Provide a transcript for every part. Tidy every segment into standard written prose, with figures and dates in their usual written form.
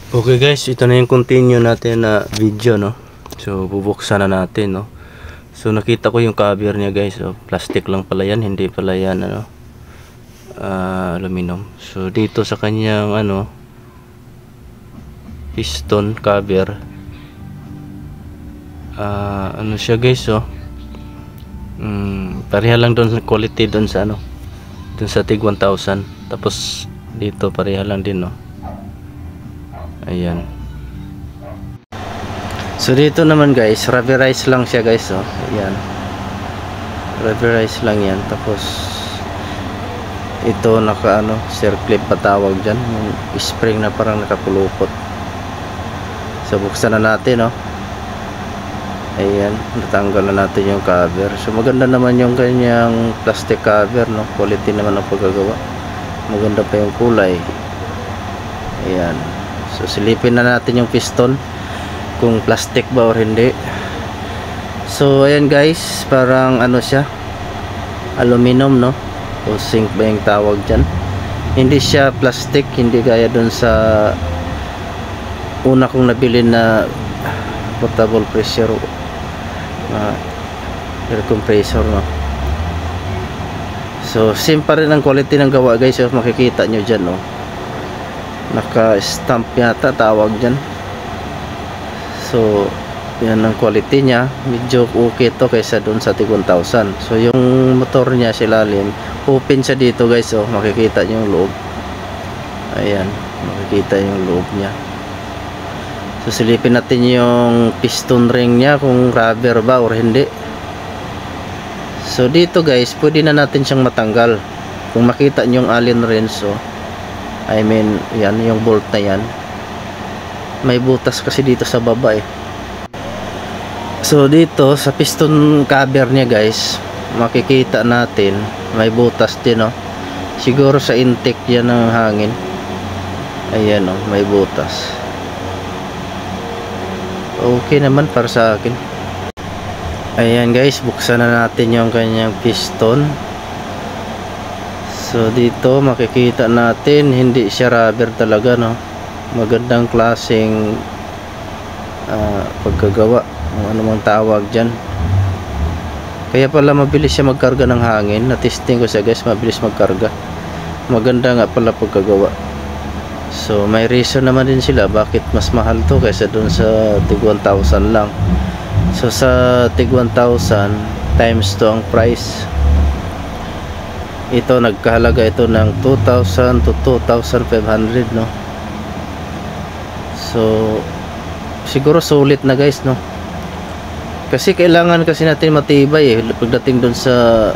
Okay guys, ito na yung continue natin na video, no. So bubuksan na natin, no. So nakita ko yung cover niya guys, so plastic lang pala yan, hindi pala yan aluminum. So dito sa kanyang piston cover, ano siya guys, pareha lang doon sa quality doon sa doon sa TIG 1000. Tapos dito pareha lang din, no. Ayan. So dito naman guys, rubberized lang siya guys, ayan. Rubberized lang yan. Tapos ito naka circlip patawag diyan, yung spring na parang nakapulupot. So buksan na natin, Ayan, natanggal na natin yung cover. So maganda naman yung kanyang plastic cover, no. Quality naman ang pagkagawa. Maganda pa yung kulay. Ayan. So silipin na natin yung piston kung plastic ba or hindi. So ayan guys, parang siya, aluminum, no, o zinc ba yung tawag dyan. Hindi siya plastic, hindi gaya dun sa una kong nabili na portable pressure air compressor, no. So same pa rin ang quality ng gawa guys, makikita nyo dyan, no. Naka-stamp yata tawag dyan. So yan ang quality niya, medyo okay to kaysa dun sa TIG 1000. So yung motor niya sa ilalim, open siya dito guys, makikita nyo yung loob. Ayan, makikita yung loob niya. So silipin natin yung piston ring niya kung rubber ba or hindi. So dito guys, pwede na natin siyang matanggal. Kung makita nyo yung Allen wrench, I mean, yan, yung bolt na yan, may butas kasi dito sa baba, So dito sa piston cover niya guys, makikita natin may butas din, siguro sa intake yan ng hangin. Ayan, may butas. Okay naman para sa akin. Ayan guys, buksan na natin yung kanyang piston. So dito makikita natin hindi siya rubber talaga, no. Magandang klaseng pagkagawa, ano mang tawag dyan. Kaya pala mabilis siya magkarga ng hangin. Na-testing ko siya guys, mabilis magkarga. Maganda nga pala pagkagawa. So may reason naman din sila bakit mas mahal to kaysa dun sa TIG 1000 lang. So sa TIG 1000 times 2 ang price. Ito nagkahalaga ito ng 2,000 to 2,500, no. So siguro sulit na guys, no. Kasi kailangan kasi natin matibay, pagdating doon sa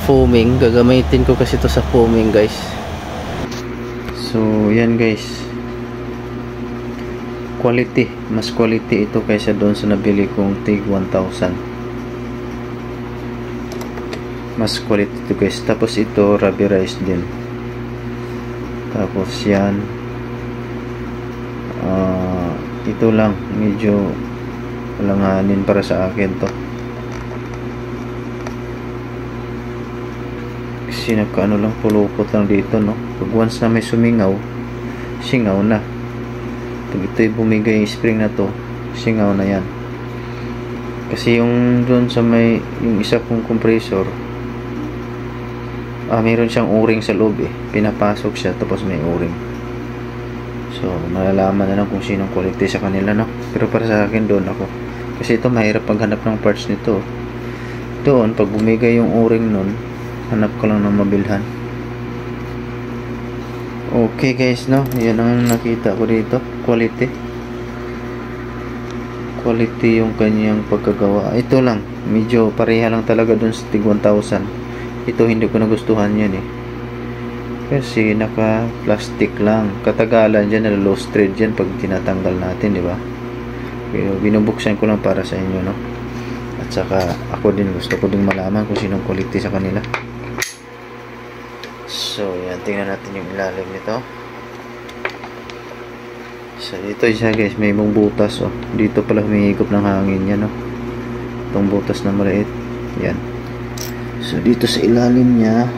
foaming. Gagamitin ko kasi ito sa foaming guys. So yan guys, quality, mas quality ito kaysa doon sa nabili kong TIG 1000. Mas quality ito guys. Tapos ito rubberized din. Tapos yan, ito lang medyo alanganin para sa akin to, kasi nagkaano lang, pulupot lang dito, no. Pag once na may sumingaw, singaw na. Pag ito'y bumigay yung spring na to, singaw na yan. Kasi yung doon sa may, yung isa kong compressor, meron siyang o-ring sa loob, pinapasok siya tapos may o-ring. So malalaman na lang kung sinong quality sa kanila, no. Pero para sa akin doon ako, kasi ito mahirap paghanap ng parts nito. Doon pag bumigay yung o-ring nun, hanap ko lang ng mabilhan. Okay guys, no, yan ang nakita ko dito. Quality yung kanyang pagkagawa. Ito lang, medyo pareha lang talaga dun sa TIG 1000. Ito hindi ko nagustuhan yan, kasi naka plastic lang. Katagalan dyan, nalo-loose thread dyan pag tinatanggal natin, di ba? Pero binubuksan ko lang para sa inyo, no. At saka ako din, gusto ko din malaman kung sinong quality sa kanila. So yan, tingnan natin yung ilalim nito. So dito siya guys, may mong butas, dito pala humihigop ng hangin yan, itong butas na maliit yan. So dito sa ilalim niya,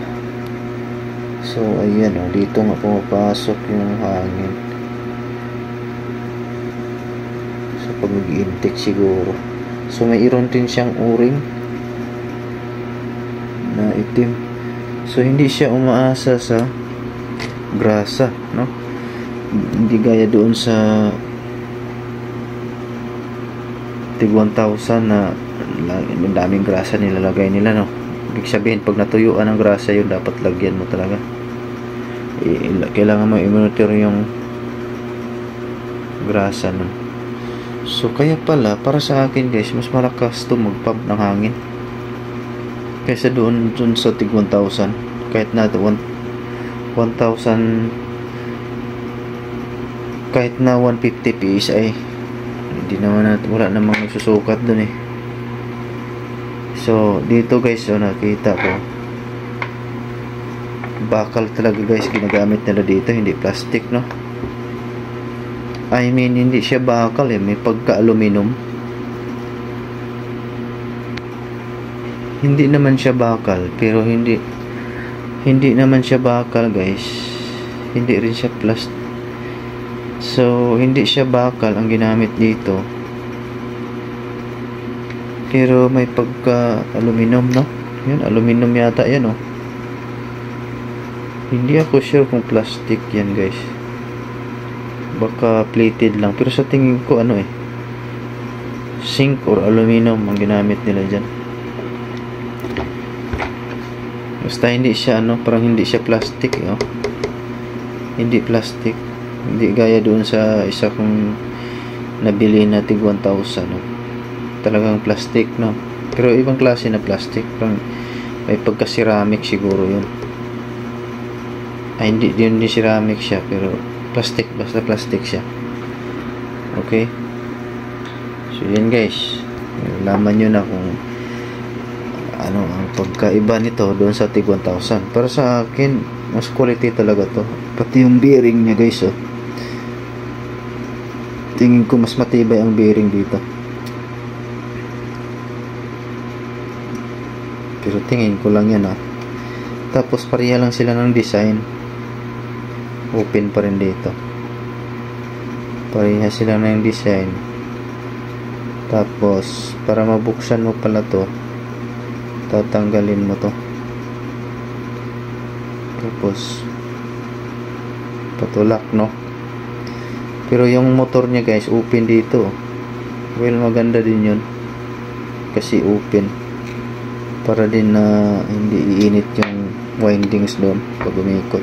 so ayan, dito nga pumapasok yung hangin. pag mag-intake siguro. So mayroon din siyang o-ring na itim. So hindi siya umaasa sa grasa, no? Hindi gaya doon sa tig 1,000 na daming grasa nilalagay nila, no? Ibig sabihin pag natuyuan ang grasa yun, dapat lagyan mo talaga. Kailangan mo i-monitor yung grasa, no? So kaya pala para sa akin guys, mas malakas to mag-pump ng hangin kaysa doon sa tig 1,000. Kahit na 1,000, kahit na 150 PSI, hindi naman wala namang nagsusukat dun eh. So dito guys, so nakita ko bakal talaga guys ginagamit nila dito, hindi plastic, no? I mean hindi siya bakal eh, may pagka-aluminum. Hindi naman siya bakal, pero hindi naman siya bakal guys, hindi rin siya plastic. So hindi siya bakal ang ginamit dito, pero may pagka-aluminum, no? Yun, aluminum yata yan, oh. Hindi ako sure kung plastic yan guys, baka plated lang, pero sa tingin ko ano eh, zinc or aluminum ang ginamit nila dyan. Basta hindi siya ano, parang hindi siya plastic eh, oh. Hindi plastic, hindi gaya doon sa isa kong nabili na tig 1,000, no? Talagang plastic, no? Pero ibang klase na plastic, parang may pagka ceramic siguro yun. Ay hindi din ceramic siya, pero plastic, basta plastic siya. Okay, so yun guys, laman nyo na kung ano ang pagkaiba nito doon sa tig 1,000. Para sa akin mas quality talaga to, pati yung bearing nya guys, oh. Tingin ko mas matibay ang bearing dito, pero tingin ko lang yan, ah. Tapos pareha lang sila ng design, open pa rin dito, pareha sila ng design. Tapos para mabuksan mo pala to, tatanggalin mo to, tapos patulak, no? Pero yung motor nya guys open dito, well maganda din yun kasi open, para din na hindi iinit yung windings doon pag umikot.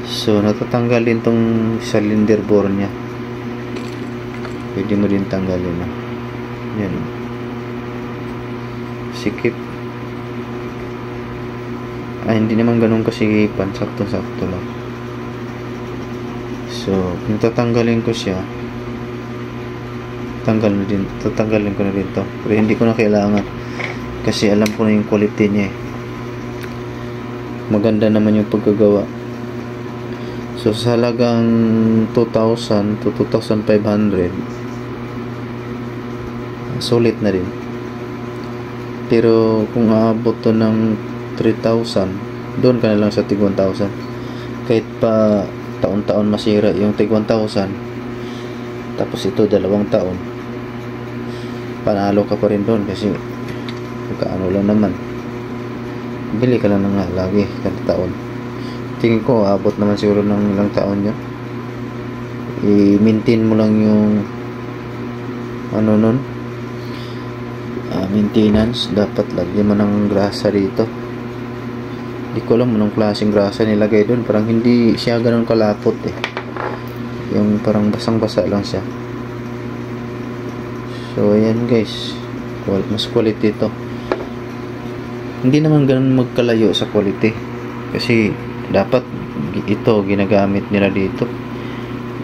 So natatanggal din tong cylinder bore nya, pwede mo din tanggalin, no? Yan, sikip. Ay hindi naman ganun kasikipan, sakto-sakto lang. So kung tatanggalin ko siya, tatanggalin ko na rin to, pero hindi ko na kailangan kasi alam ko na yung quality niya eh. Maganda naman yung pagkagawa. So sa halagang 2,000 to 2,500, sulit na rin. Pero kung aabot to ng 3,000, doon ka na lang sa tig 1,000. Kahit pa taon-taon masira yung tig 1,000, tapos ito 2 taon, panalo ka pa rin doon kasi magkaano lang naman, bili ka lang nga lagi kada taon. Tingin ko abot naman siguro ng ilang taon yun. I-maintain mo lang yung ano nun, maintenance. Dapat lagyan mo ng grasa dito. Hindi ko alam anong klaseng grasa nilagay doon, parang hindi siya ganun kalapot eh, yung parang basang-basa lang siya. So ayan guys, mas quality to. Hindi naman ganun magkalayo sa quality, kasi dapat ito ginagamit nila dito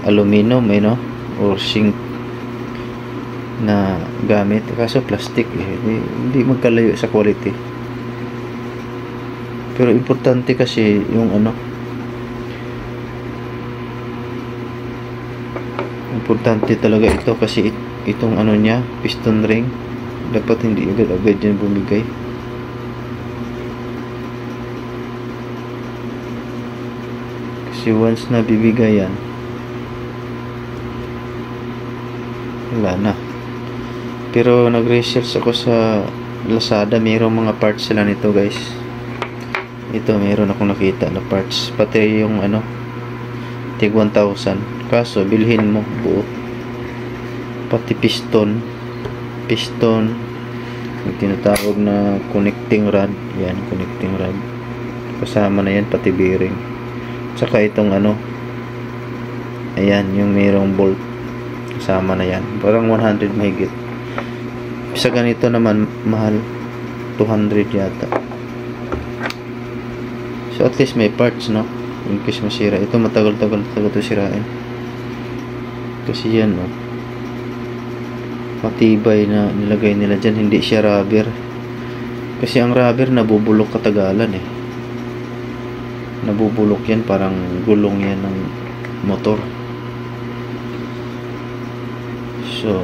aluminum eh, no, or zinc na gamit, kaso plastic eh, hindi magkalayo sa quality. Pero importante kasi yung ano, importante talaga ito kasi itong ano nya, piston ring, dapat hindi agad-agad yan bumigay. Kasi once na bibigay yan, wala na. Pero nag-research ako sa Lazada, mayroong mga parts sila nito guys. Ito meron akong nakita na parts, pati yung ano tig 1,000. Kaso bilhin mo buo, pati piston yung tinatawag na connecting rod. Yan, connecting rod kasama na yan, pati bearing, tsaka itong ano, ayan yung mayroong bolt kasama na yan. Parang 100 mahigit. Sa ganito naman mahal, 200 yata. So at least may parts, no, in case masira. Ito matagal-tagal ito sirain kasi yan, no, matibay na nilagay nila dyan. Hindi siya rubber, kasi ang rubber nabubulok katagalan eh. Nabubulok yan, parang gulong yan ng motor. So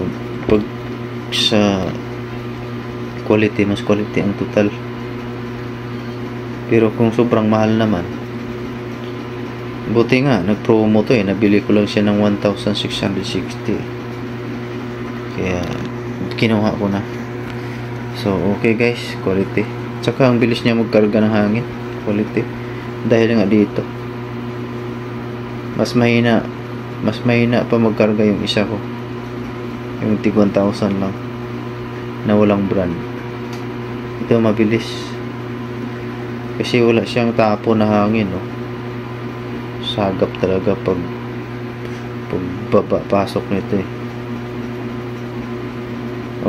pag sa quality, mas quality ang total. Pero kung sobrang mahal naman, buti nga nag-promo to eh, nabili ko lang siya ng 1,660, kaya kinuha ko na. So okay guys, quality. Tsaka ang bilis niya magkarga ng hangin, quality. Dahil nga dito mas mahina pa magkarga yung isa ko, yung tig 1,000 lang na walang brand. Ito mabilis kasi wala siyang tapo na hangin, no? Sagap talaga pag pasok nito eh.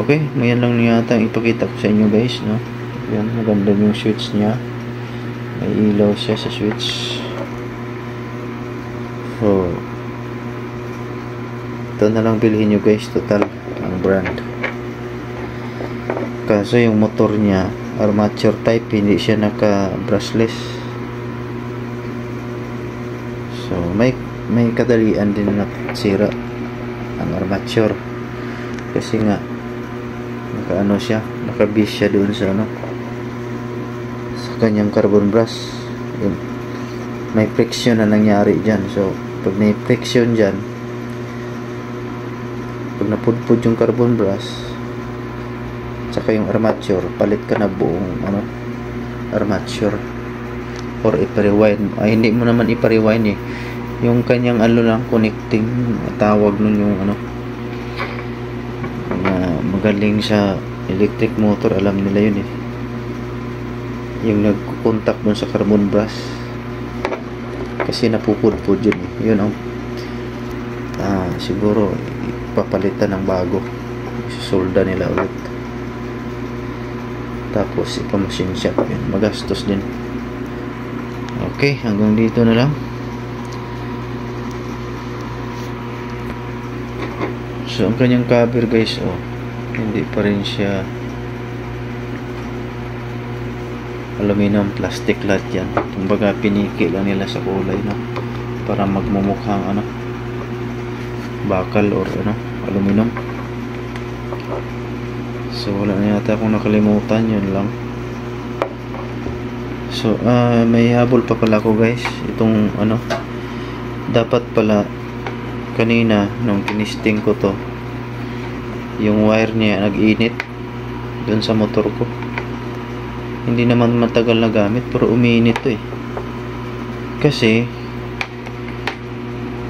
Okay, mayan lang yata ang ipakita ko sa inyo guys, no? Yan, maganda yung switch niya, may ilaw siya sa switch. So ito na lang bilhin nyo guys, total ang brand. Kaso yung motor niya armature type, hindi siya naka brushless. So may kadalian din na sira ang armature kasi nga naka siya, nakabis siya doon sa sa kanyang carbon brush. May friction na nangyari dyan. So pag may friction dyan, pag napudpud yung carbon brush tsaka yung armature, palit ka na buong armature, or ipa-rewind. Hindi mo naman ipa-rewind eh, yung kanyang lang, connecting, tawag nun yung magaling sa electric motor, alam nila yun eh, yung nagkukontak dun sa carbon brush kasi napupudpud yun eh. Yun ang siguro ipapalitan ng bago, susolda nila ulit, tapos ipa-machine shop yun, magastos din. Okay, hanggang dito na lang. So ang kanyang cover guys, hindi pa rin siya aluminum, plastic lahat yan. Kumbaga piniki lang nila sa kulay, no, para magmumukhang bakal or aluminum. So wala na yata akong nakalimutan, yun lang. So may habol pa pala ko guys, itong dapat pala kanina nung tinisting ko to, yung wire niya nag-init dun sa motor ko. Hindi naman matagal na gamit pero umiinit to eh, kasi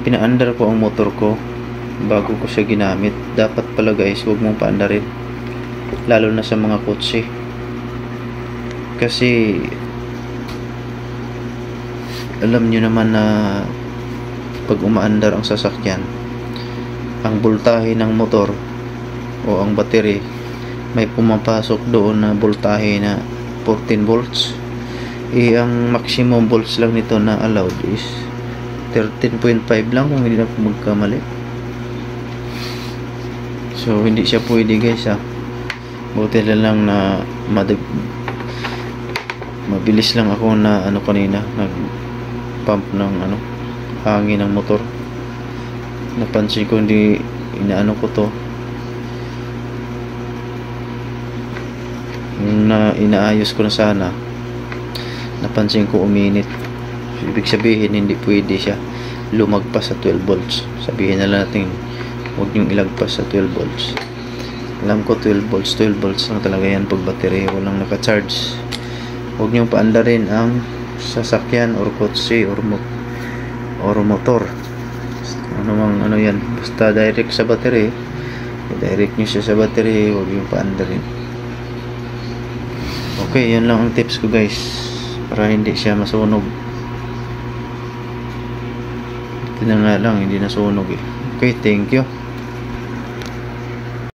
pinaandar ko ang motor ko bago ko siya ginamit. Dapat pala guys, huwag mong paandarin, lalo na sa mga kotse, kasi alam nyo naman na pag umaandar ang sasakyan, ang voltahe ng motor o ang battery, may pumapasok doon na voltahe na 14 volts. Ang maximum volts lang nito na allowed is 13.5 lang kung hindi na magkamali. So hindi siya pwede guys buti lang na mabilis lang ako na kanina nag pump ng hangin ng motor. Napansin ko hindi ko to, inaayos ko na sana, napansin ko uminit. Ibig sabihin hindi pwede siya lumagpas sa 12 volts. Sabihin na natin huwag nyong ilagpas sa 12 volts. Alam ko 12 volts lang talaga yan pag battery walang naka-charge. Huwag nyong paandarin ang sasakyan or kotse or motor, ano mang ano yan, basta direct sa battery, direct nyo siya sa battery, huwag yung paandarin. Okay, yun lang ang tips ko guys, para hindi siya masunog. Ito na nga lang, hindi nasunog eh. Okay, thank you.